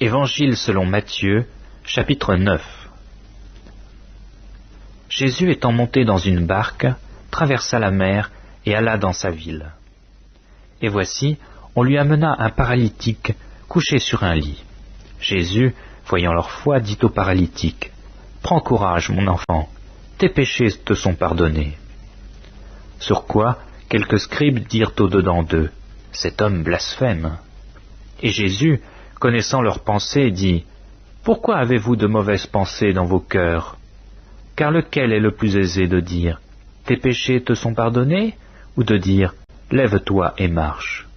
Évangile selon Matthieu, chapitre 9. Jésus étant monté dans une barque, traversa la mer et alla dans sa ville. Et voici, on lui amena un paralytique couché sur un lit. Jésus, voyant leur foi, dit au paralytique, « Prends courage, mon enfant, tes péchés te sont pardonnés. » Sur quoi, quelques scribes dirent au-dedans d'eux, « Cet homme blasphème. » Et Jésus, connaissant leurs pensées, dit, « Pourquoi avez-vous de mauvaises pensées dans vos cœurs? Car lequel est le plus aisé de dire, « Tes péchés te sont pardonnés » ou de dire, « Lève-toi et marche » ?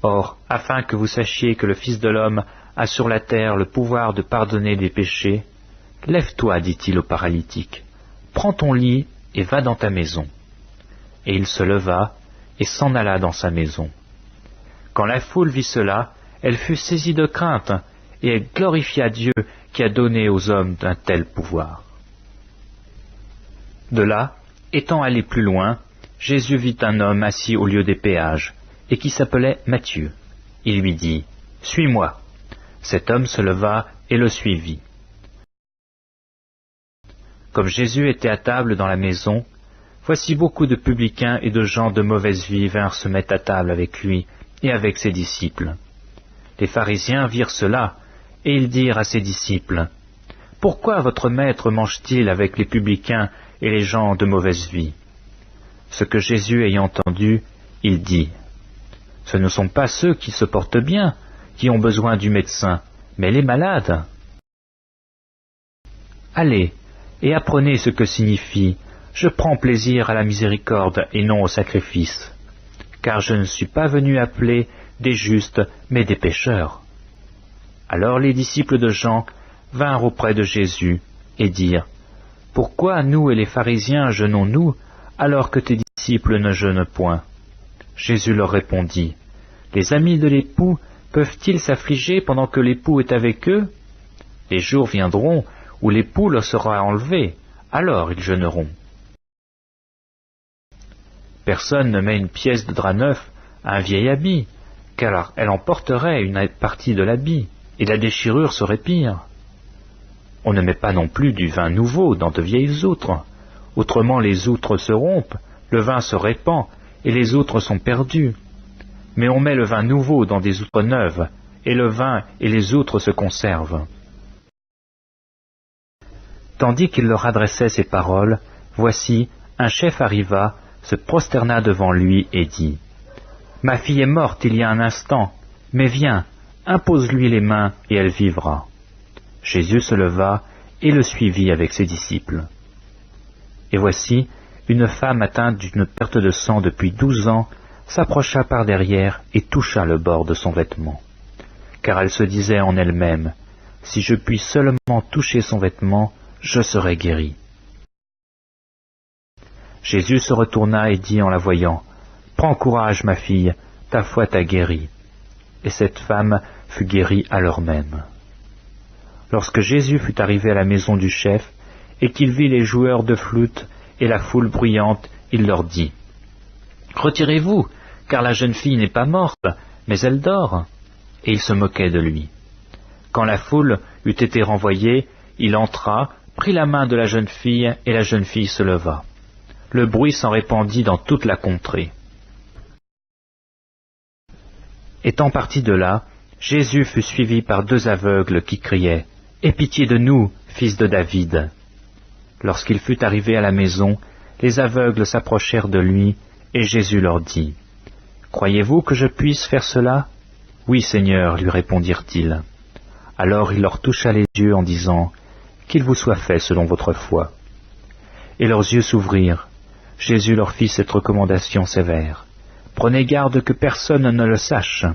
Or, afin que vous sachiez que le Fils de l'homme a sur la terre le pouvoir de pardonner des péchés, « Lève-toi, dit-il au paralytique, prends ton lit et va dans ta maison. » Et il se leva et s'en alla dans sa maison. Quand la foule vit cela, elle fut saisie de crainte, et elle glorifia Dieu qui a donné aux hommes un tel pouvoir. De là, étant allé plus loin, Jésus vit un homme assis au lieu des péages, et qui s'appelait Matthieu. Il lui dit, « Suis-moi. » Cet homme se leva et le suivit. Comme Jésus était à table dans la maison, voici beaucoup de publicains et de gens de mauvaise vie vinrent se mettre à table avec lui et avec ses disciples. Les pharisiens virent cela, et ils dirent à ses disciples, « Pourquoi votre maître mange-t-il avec les publicains et les gens de mauvaise vie ?» Ce que Jésus ayant entendu, il dit, « Ce ne sont pas ceux qui se portent bien, qui ont besoin du médecin, mais les malades. Allez, et apprenez ce que signifie « Je prends plaisir à la miséricorde et non au sacrifice ». Car je ne suis pas venu appeler des justes, mais des pécheurs. » Alors les disciples de Jean vinrent auprès de Jésus et dirent, « Pourquoi nous et les pharisiens jeûnons-nous, alors que tes disciples ne jeûnent point ?» Jésus leur répondit, « Les amis de l'époux peuvent-ils s'affliger pendant que l'époux est avec eux? Les jours viendront où l'époux leur sera enlevé, alors ils jeûneront. Personne ne met une pièce de drap neuf à un vieil habit, car elle emporterait une partie de l'habit, et la déchirure serait pire. On ne met pas non plus du vin nouveau dans de vieilles outres, autrement les outres se rompent, le vin se répand, et les outres sont perdues. Mais on met le vin nouveau dans des outres neuves, et le vin et les outres se conservent. » Tandis qu'il leur adressait ces paroles, voici, un chef arriva, se prosterna devant lui et dit, « Ma fille est morte il y a un instant, mais viens, impose-lui les mains et elle vivra. » Jésus se leva et le suivit avec ses disciples. Et voici, une femme atteinte d'une perte de sang depuis 12 ans s'approcha par derrière et toucha le bord de son vêtement. Car elle se disait en elle-même, « Si je puis seulement toucher son vêtement, je serai guérie. » Jésus se retourna et dit en la voyant, « Prends courage, ma fille, ta foi t'a guérie. » Et cette femme fut guérie à l'heure même. Lorsque Jésus fut arrivé à la maison du chef, et qu'il vit les joueurs de flûte et la foule bruyante, il leur dit, « Retirez-vous, car la jeune fille n'est pas morte, mais elle dort. » Et il se moquait de lui. Quand la foule eut été renvoyée, il entra, prit la main de la jeune fille, et la jeune fille se leva. Le bruit s'en répandit dans toute la contrée. Étant parti de là, Jésus fut suivi par 2 aveugles qui criaient, « Aie pitié de nous, fils de David !» Lorsqu'il fut arrivé à la maison, les aveugles s'approchèrent de lui, et Jésus leur dit, « Croyez-vous que je puisse faire cela ? » « Oui, Seigneur, lui répondirent-ils. » Alors il leur toucha les yeux en disant, « Qu'il vous soit fait selon votre foi. » Et leurs yeux s'ouvrirent. Jésus leur fit cette recommandation sévère, « Prenez garde que personne ne le sache. »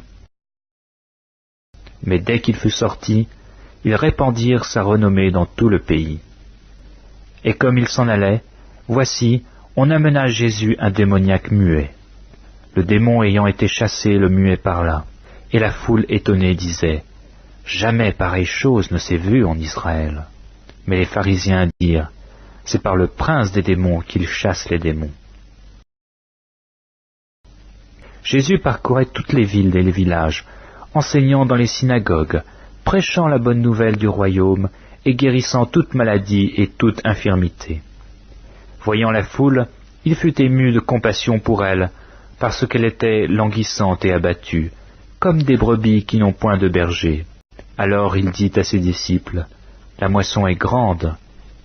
Mais dès qu'il fut sorti, ils répandirent sa renommée dans tout le pays. Et comme il s'en allait, voici, on amena à Jésus un démoniaque muet. Le démon ayant été chassé, le muet parla, et la foule étonnée disait, « Jamais pareille chose ne s'est vue en Israël. » Mais les pharisiens dirent, « C'est par le prince des démons qu'il chasse les démons. » Jésus parcourait toutes les villes et les villages, enseignant dans les synagogues, prêchant la bonne nouvelle du royaume et guérissant toute maladie et toute infirmité. Voyant la foule, il fut ému de compassion pour elle, parce qu'elle était languissante et abattue, comme des brebis qui n'ont point de berger. Alors il dit à ses disciples, « La moisson est grande,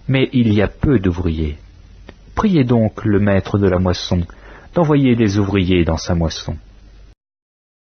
mais il y a peu d'ouvriers. Priez donc le maître de la moisson d'envoyer des ouvriers dans sa moisson. »